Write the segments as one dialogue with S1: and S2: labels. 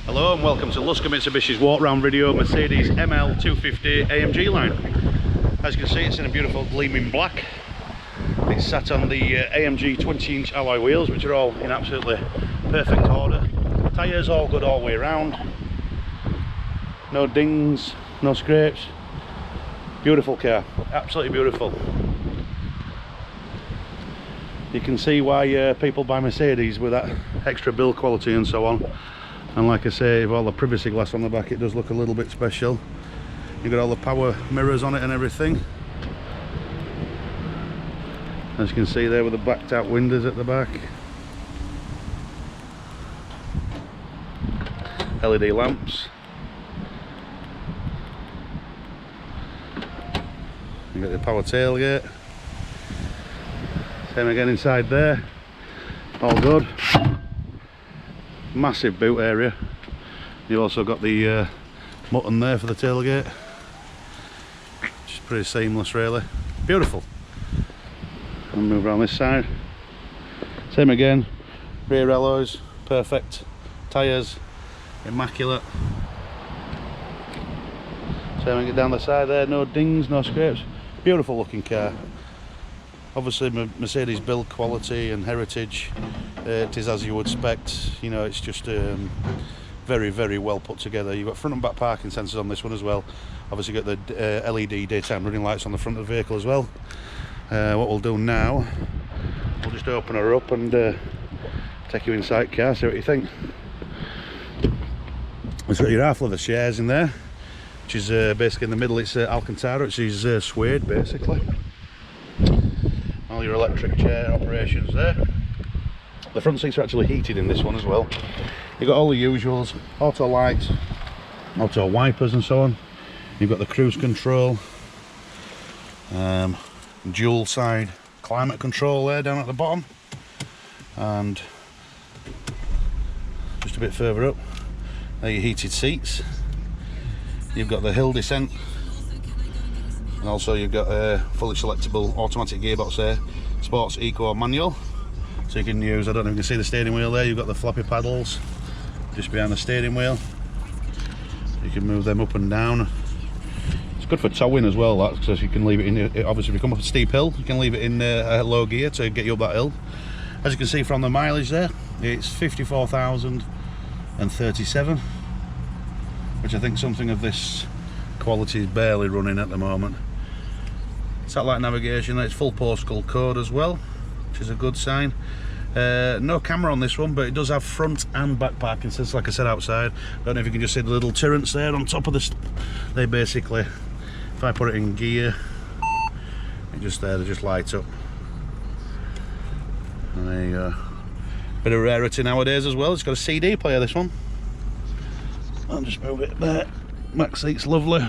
S1: Hello and welcome to Luscombe Mitsubishi's walk round video, Mercedes ML250 AMG line. As you can see, it's in a beautiful gleaming black. It's sat on the AMG 20-inch alloy wheels, which are all in absolutely perfect order. Tyres all good all the way around. No dings, no scrapes. Beautiful car, absolutely beautiful. You can see why people buy Mercedes with that extra build quality and so on. And like I say, with all the privacy glass on the back, it does look a little bit special. You've got all the power mirrors on it and everything. As you can see there with the backed out windows at the back. LED lamps. You've got the power tailgate. Same again inside there. All good. Massive boot area. You've also got the mot'd there for the tailgate, which is pretty seamless really. Beautiful. I'll move around this side. Same again, rear alloys, perfect. Tyres, immaculate. Same again down the side there, no dings, no scrapes. Beautiful looking car. Obviously Mercedes build quality and heritage, it is as you would expect. You know, it's just very, very well put together. You've got front and back parking sensors on this one as well. Obviously you've got the LED daytime running lights on the front of the vehicle as well. What we'll do now, we'll just open her up and take you inside car, see what you think. It's got your half leather chairs in there, which is basically in the middle it's Alcantara, which is suede basically. All your electric chair operations there. The front seats are actually heated in this one as well. You've got all the usuals, auto lights, auto wipers and so on. You've got the cruise control, dual side climate control there down at the bottom, and just a bit further up there your heated seats. You've got the hill descent, and also you've got a fully selectable automatic gearbox there, sports, eco, manual, so you can use, I don't know if you can see the steering wheel there, you've got the floppy paddles just behind the steering wheel. You can move them up and down. It's good for towing as well, that, because you can leave it in, obviously if you come up a steep hill, you can leave it in a low gear to get you up that hill. As you can see from the mileage there, it's 54,037, which I think something of this quality is barely running at the moment. Satellite navigation, it's full postal code as well, which is a good sign. No camera on this one, but it does have front and back parking sensors, like I said, outside. I don't know if you can just see the little turrets there on top of this. They basically, if I put it in gear, it just there, they just light up. And there you go. Bit of rarity nowadays as well. It's got a CD player, this one. I'll just move it there. Back seat's lovely.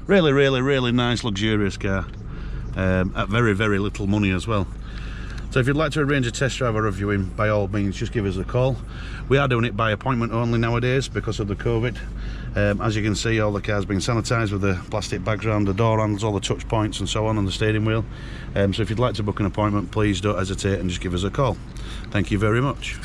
S1: Really, really, really nice, luxurious car. At very, very little money as well. So if you'd like to arrange a test drive or reviewing, by all means just give us a call. We are doing it by appointment only nowadays because of the COVID. As you can see, all the cars being sanitised with the plastic bags around the door handles, all the touch points and so on the steering wheel. So if you'd like to book an appointment, please don't hesitate and just give us a call. Thank you very much.